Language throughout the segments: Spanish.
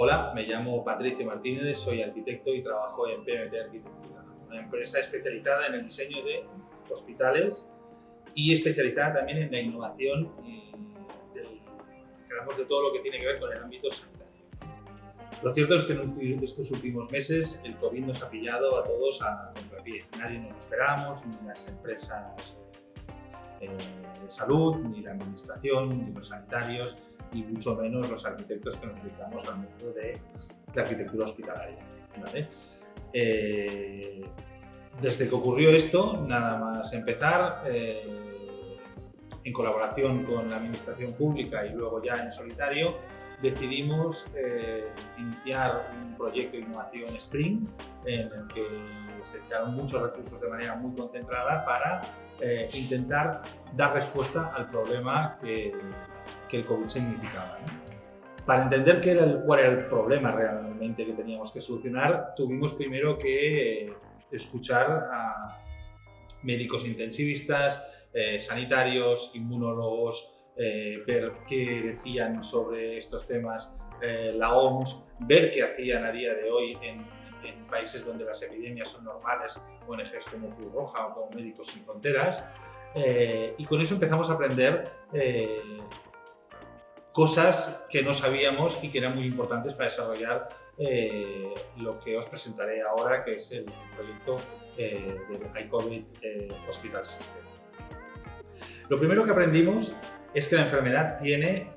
Hola, me llamo Patricio Martínez, soy arquitecto y trabajo en PMT Arquitectura, una empresa especializada en el diseño de hospitales y especializada también en la innovación de todo lo que tiene que ver con el ámbito sanitario. Lo cierto es que en estos últimos meses el COVID nos ha pillado a todos a contrapié. Nadie nos lo esperábamos, ni las empresas de salud, ni la administración, ni los sanitarios, y mucho menos los arquitectos que nos dedicamos al mundo de la arquitectura hospitalaria, ¿vale? Desde que ocurrió esto, nada más empezar, en colaboración con la administración pública y luego ya en solitario, decidimos iniciar un proyecto de innovación Spring en el que se dedicaron muchos recursos de manera muy concentrada para intentar dar respuesta al problema que el COVID significaba, ¿no? Para entender cuál era el problema realmente que teníamos que solucionar, tuvimos primero que escuchar a médicos intensivistas, sanitarios, inmunólogos, ver qué decían sobre estos temas la OMS, ver qué hacían a día de hoy en países donde las epidemias son normales, ONGs como Cruz Roja o como Médicos Sin Fronteras, y con eso empezamos a aprender cosas que no sabíamos y que eran muy importantes para desarrollar lo que os presentaré ahora, que es el proyecto del iCovid Hospital System. Lo primero que aprendimos es que la enfermedad tiene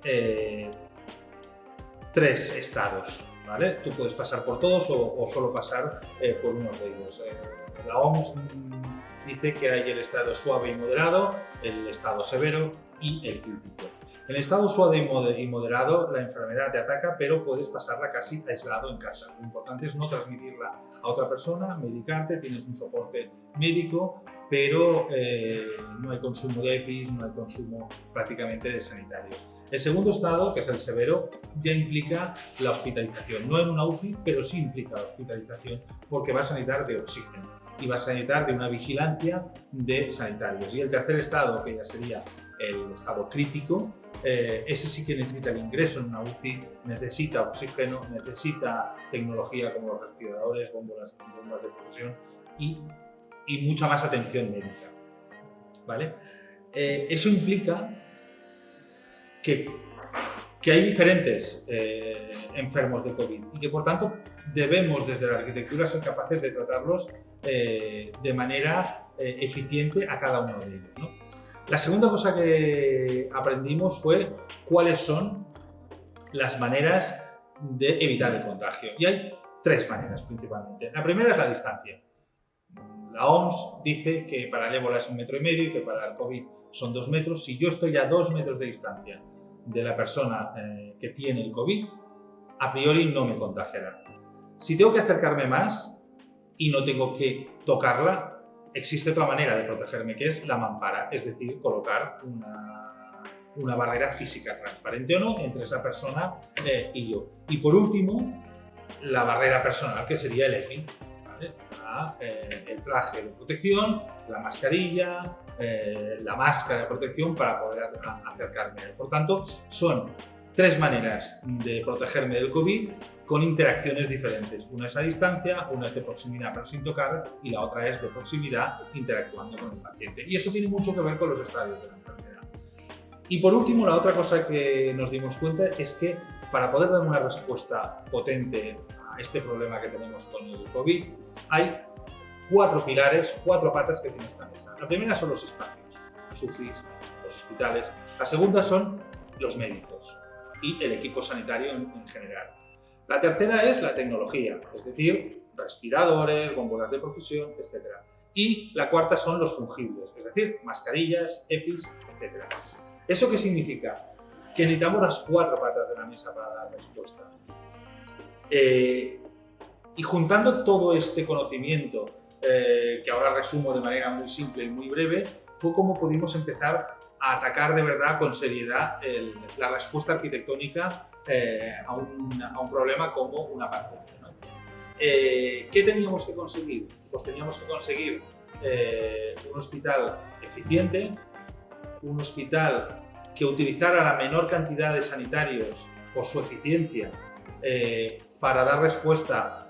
tres estados, ¿vale? Tú puedes pasar por todos o solo pasar por uno de ellos. La OMS dice que hay el estado suave y moderado, el estado severo y el crítico. En el estado suave y moderado la enfermedad te ataca, pero puedes pasarla casi aislado en casa. Lo importante es no transmitirla a otra persona, medicarte, tienes un soporte médico, pero no hay consumo de EPIs, no hay consumo prácticamente de sanitarios. El segundo estado, que es el severo, ya implica la hospitalización. No en una UCI, pero sí implica la hospitalización porque vas a necesitar de oxígeno y vas a necesitar de una vigilancia de sanitarios. Y el tercer estado, que ya sería el estado crítico, ese sí que necesita el ingreso en una UCI, necesita oxígeno, necesita tecnología como los respiradores, bombas de perfusión y mucha más atención médica, ¿vale? Eso implica que hay diferentes enfermos de COVID y que por tanto debemos desde la arquitectura ser capaces de tratarlos de manera eficiente a cada uno de ellos, ¿no? La segunda cosa que aprendimos fue cuáles son las maneras de evitar el contagio. Y hay tres maneras principalmente. La primera es la distancia. La OMS dice que para el ébola es 1,5 metros y que para el COVID son 2 metros. Si yo estoy a 2 metros de distancia de la persona que tiene el COVID, a priori no me contagiará. Si tengo que acercarme más y no tengo que tocarla, existe otra manera de protegerme, que es la mampara, es decir, colocar una barrera física, transparente o no, entre esa persona y yo. Y por último, la barrera personal, que sería el EPI, ¿vale? El traje de protección, la mascarilla, la máscara de protección para poder acercarme a él. Por tanto, son tres maneras de protegerme del COVID con interacciones diferentes. Una es a distancia, una es de proximidad pero sin tocar y la otra es de proximidad interactuando con el paciente. Y eso tiene mucho que ver con los estadios de la enfermedad. Y por último, la otra cosa que nos dimos cuenta es que para poder dar una respuesta potente a este problema que tenemos con el COVID, hay cuatro pilares, cuatro patas que tiene esta mesa. La primera son los espacios, las UCIs, los hospitales. La segunda son los médicos y el equipo sanitario en general. La tercera es la tecnología, es decir, respiradores, bombonas de perfusión, etc. Y la cuarta son los fungibles, es decir, mascarillas, EPIs, etc. ¿Eso qué significa? Que necesitamos las cuatro patas de la mesa para dar respuesta. Y juntando todo este conocimiento, que ahora resumo de manera muy simple y muy breve, fue como pudimos empezar a atacar de verdad con seriedad la respuesta arquitectónica a un problema como una pandemia, ¿no? ¿Qué teníamos que conseguir? Pues teníamos que conseguir un hospital eficiente, un hospital que utilizara la menor cantidad de sanitarios por su eficiencia para dar respuesta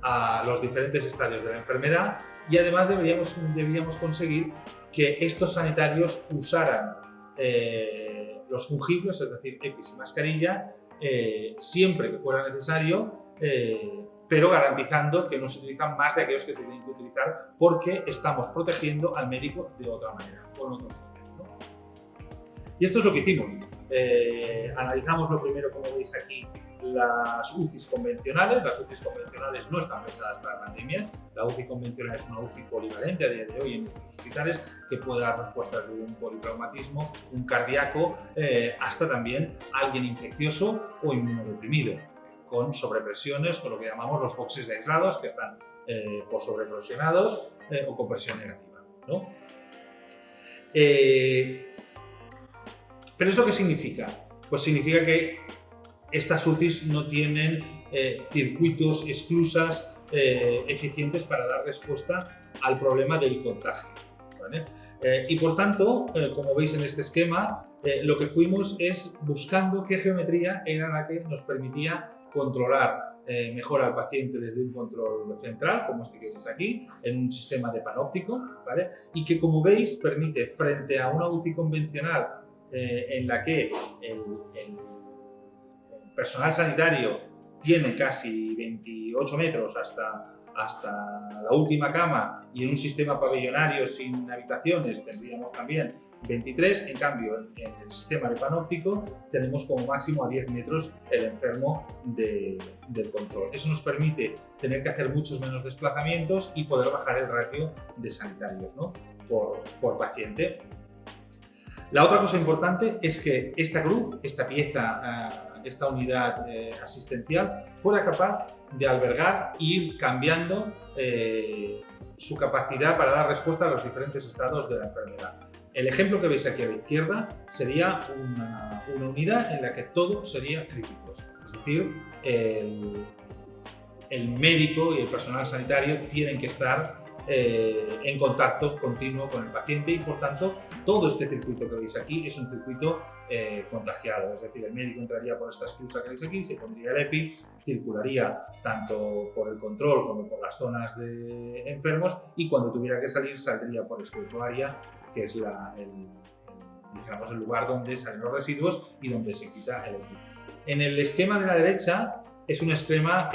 a los diferentes estadios de la enfermedad, y además deberíamos conseguir que estos sanitarios usaran los fungibles, es decir, EPIs y mascarilla, siempre que fuera necesario, pero garantizando que no se utilizan más de aquellos que se tienen que utilizar, porque estamos protegiendo al médico de otra manera, con otro sistema, ¿no? Y esto es lo que hicimos. Analizamos lo primero, como veis aquí, las UCIs convencionales. Las UCIs convencionales no están pensadas para pandemias. La UCI convencional es una UCI polivalente a día de hoy en nuestros hospitales, que puede dar respuestas desde un politraumatismo, un cardíaco, hasta también alguien infeccioso o inmunodeprimido, con sobrepresiones, con lo que llamamos los boxes de aislados, que están por sobrepresionados o con presión negativa, ¿no? ¿Pero eso qué significa? Pues significa que estas UCIs no tienen circuitos, esclusas eficientes para dar respuesta al problema del contagio, ¿vale? Y por tanto, como veis en este esquema, lo que fuimos es buscando qué geometría era la que nos permitía controlar mejor al paciente desde un control central, como este que veis aquí, en un sistema de panóptico, ¿vale? Y que, como veis, permite, frente a una UCI convencional en la que el personal sanitario tiene casi 28 metros hasta la última cama, y en un sistema pabellonario sin habitaciones tendríamos también 23, en cambio en el sistema de panóptico tenemos como máximo a 10 metros el enfermo del control. Eso nos permite tener que hacer muchos menos desplazamientos y poder bajar el ratio de sanitarios, ¿no?, por paciente. La otra cosa importante es que esta cruz, esta pieza, esta unidad asistencial, fuera capaz de albergar e ir cambiando su capacidad para dar respuesta a los diferentes estados de la enfermedad. El ejemplo que veis aquí a la izquierda sería una unidad en la que todo sería crítico, es decir, el médico y el personal sanitario tienen que estar en contacto continuo con el paciente, y por tanto todo este circuito que veis aquí es un circuito contagiado, es decir, el médico entraría por esta esclusa que veis aquí, se pondría el EPI, circularía tanto por el control como por las zonas de enfermos, y cuando tuviera que salir saldría por esta otro área, que es digamos, el lugar donde salen los residuos y donde se quita el EPI. En el esquema de la derecha es un esquema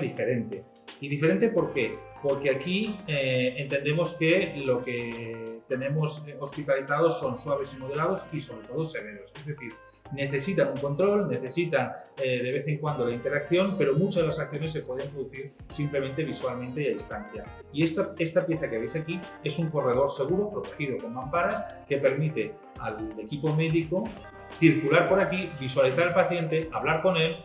diferente. ¿Y diferente por qué? Porque aquí entendemos que lo que tenemos hospitalizados son suaves y moderados, y sobre todo severos. Es decir, necesitan un control, necesitan de vez en cuando la interacción, pero muchas de las acciones se pueden producir simplemente visualmente y a distancia. Y esta pieza que veis aquí es un corredor seguro, protegido con mamparas, que permite al equipo médico circular por aquí, visualizar al paciente, hablar con él,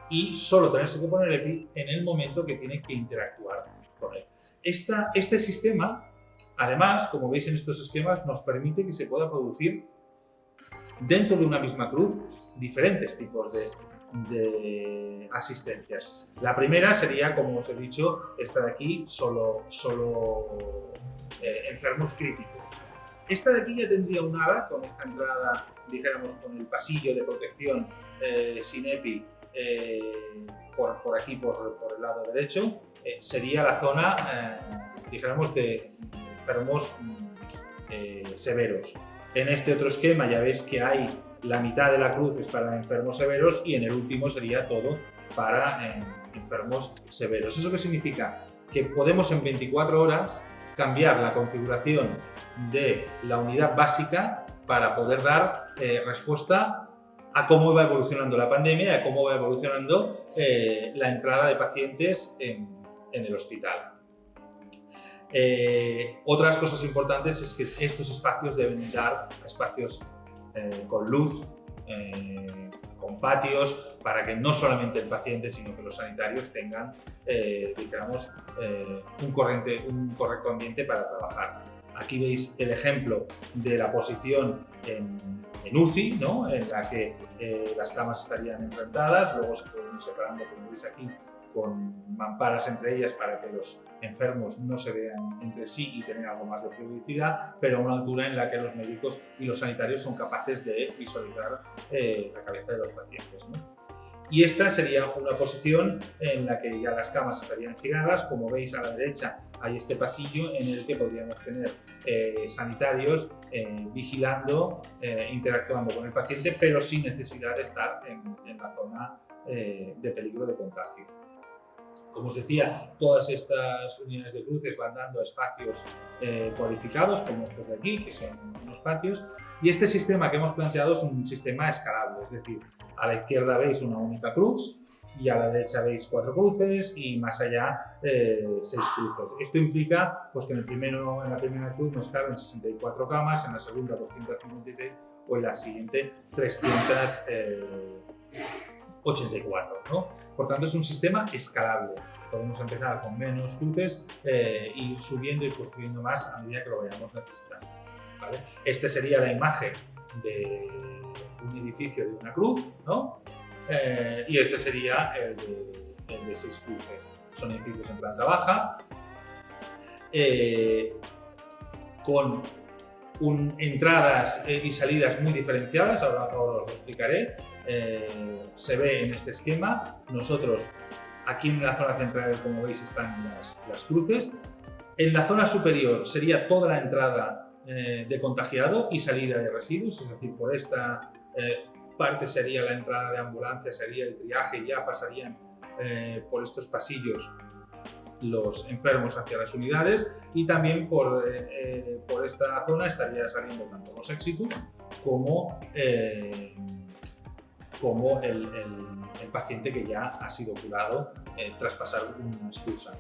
y solo tenerse que poner el EPI en el momento que tiene que interactuar con él. Este sistema, además, como veis en estos esquemas, nos permite que se pueda producir dentro de una misma cruz diferentes tipos de asistencias. La primera sería, como os he dicho, esta de aquí, solo enfermos críticos. Esta de aquí ya tendría un ala con esta entrada, dijéramos, con el pasillo de protección sin EPI, por aquí, por el lado derecho, sería la zona, dijéramos, de enfermos severos. En este otro esquema ya veis que hay la mitad de la cruz es para enfermos severos, y en el último sería todo para enfermos severos. ¿Eso qué significa? Que podemos en 24 horas cambiar la configuración de la unidad básica para poder dar respuesta a cómo va evolucionando la pandemia y a cómo va evolucionando la entrada de pacientes en el hospital. Otras cosas importantes es que estos espacios deben dar espacios con luz, con patios, para que no solamente el paciente, sino que los sanitarios tengan, digamos, un correcto ambiente para trabajar. Aquí veis el ejemplo de la posición en UCI, ¿no?, en la que las camas estarían enfrentadas, luego se pueden ir separando, como veis aquí, con mamparas entre ellas para que los enfermos no se vean entre sí y tener algo más de privacidad, pero a una altura en la que los médicos y los sanitarios son capaces de visualizar la cabeza de los pacientes, ¿no? Y esta sería una posición en la que ya las camas estarían giradas. Como veis, a la derecha hay este pasillo en el que podríamos tener sanitarios vigilando, interactuando con el paciente, pero sin necesidad de estar en la zona de peligro de contagio. Como os decía, todas estas unidades de cruces van dando a espacios cualificados, como estos de aquí, que son unos patios. Y este sistema que hemos planteado es un sistema escalable, es decir, a la izquierda veis una única cruz y a la derecha veis 4 cruces y más allá 6 cruces. Esto implica pues, que en la primera cruz nos caben 64 camas, en la segunda 256 o en la siguiente 384, ¿no? Por tanto, es un sistema escalable. Podemos empezar con menos cruces ir subiendo y construyendo más a medida que lo vayamos necesitando, ¿vale? Esta sería la imagen de un edificio de una cruz, ¿no? Y este sería el de 6 cruces. Son edificios en planta baja, con entradas y salidas muy diferenciadas, ahora os lo explicaré. Se ve en este esquema. Nosotros aquí en la zona central, como veis, están las cruces. En la zona superior sería toda la entrada de contagiado y salida de residuos, es decir, por esta parte sería la entrada de ambulancia, sería el triaje y ya pasarían por estos pasillos los enfermos hacia las unidades, y también por esta zona estaría saliendo tanto los exitus como el paciente que ya ha sido curado tras pasar una expulsa.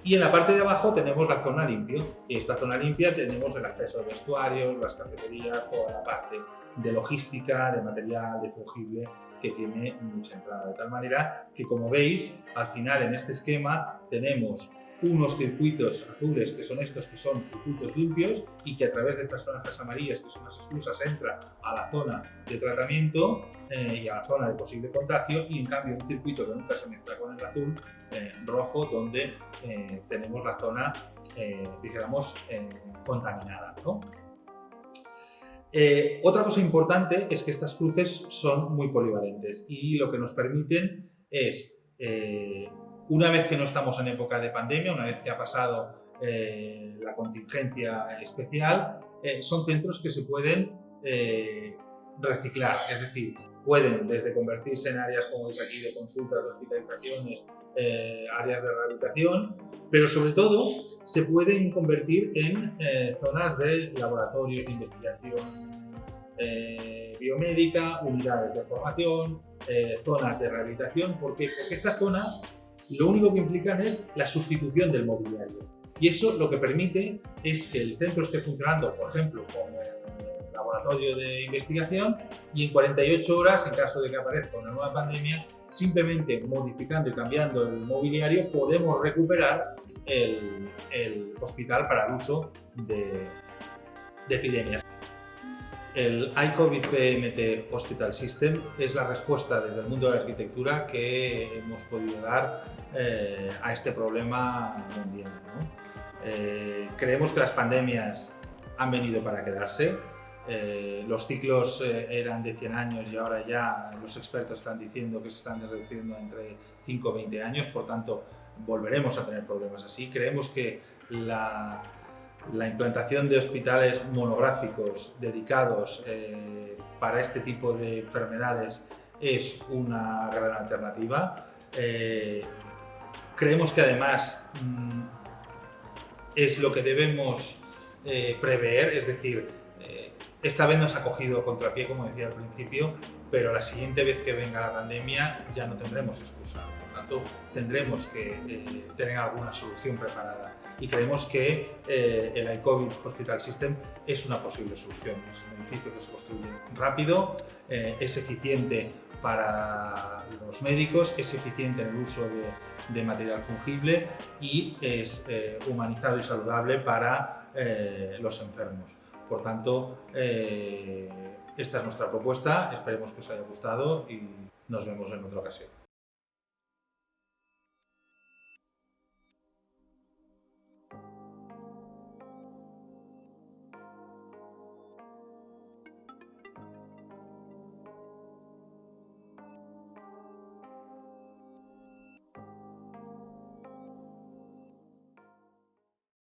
Y en la parte de abajo tenemos la zona limpio, y en esta zona limpia tenemos el acceso a vestuarios, las cafeterías, toda la parte de logística, de material, de fungible, que tiene mucha entrada, de tal manera que, como veis, al final en este esquema tenemos unos circuitos azules, que son estos, que son circuitos limpios, y que a través de estas franjas amarillas, que son las expulsas, entra a la zona de tratamiento y a la zona de posible contagio, y en cambio un circuito que nunca se mezcla con el azul rojo, donde tenemos la zona, dijéramos, contaminada, ¿no? Otra cosa importante es que estas cruces son muy polivalentes y lo que nos permiten es, una vez que no estamos en época de pandemia, una vez que ha pasado la contingencia especial, son centros que se pueden reciclar, es decir, pueden desde convertirse en áreas, como veis aquí, de consultas, de hospitalizaciones, áreas de rehabilitación, pero sobre todo se pueden convertir en zonas de laboratorios de investigación biomédica, unidades de formación, zonas de rehabilitación. ¿Por qué? Porque estas zonas lo único que implican es la sustitución del mobiliario, y eso lo que permite es que el centro esté funcionando, por ejemplo, como laboratorio de investigación, y en 48 horas, en caso de que aparezca una nueva pandemia, simplemente modificando y cambiando el mobiliario podemos recuperar el hospital para el uso de epidemias. El iCovid PMT Hospital System es la respuesta desde el mundo de la arquitectura que hemos podido dar a este problema mundial, ¿no? Creemos que las pandemias han venido para quedarse. Los ciclos eran de 100 años y ahora ya los expertos están diciendo que se están reduciendo entre 5 o 20 años, por tanto volveremos a tener problemas así. Creemos que la implantación de hospitales monográficos dedicados para este tipo de enfermedades es una gran alternativa. Creemos que además es lo que debemos prever, es decir, esta vez nos ha cogido contrapié, como decía al principio, pero la siguiente vez que venga la pandemia ya no tendremos excusa, por tanto tendremos que tener alguna solución preparada. Y creemos que el iCovid Hospital System es una posible solución. Es un edificio que se construye rápido, es eficiente para los médicos, es eficiente en el uso de material fungible y es humanizado y saludable para los enfermos. Por tanto, esta es nuestra propuesta, esperemos que os haya gustado y nos vemos en otra ocasión.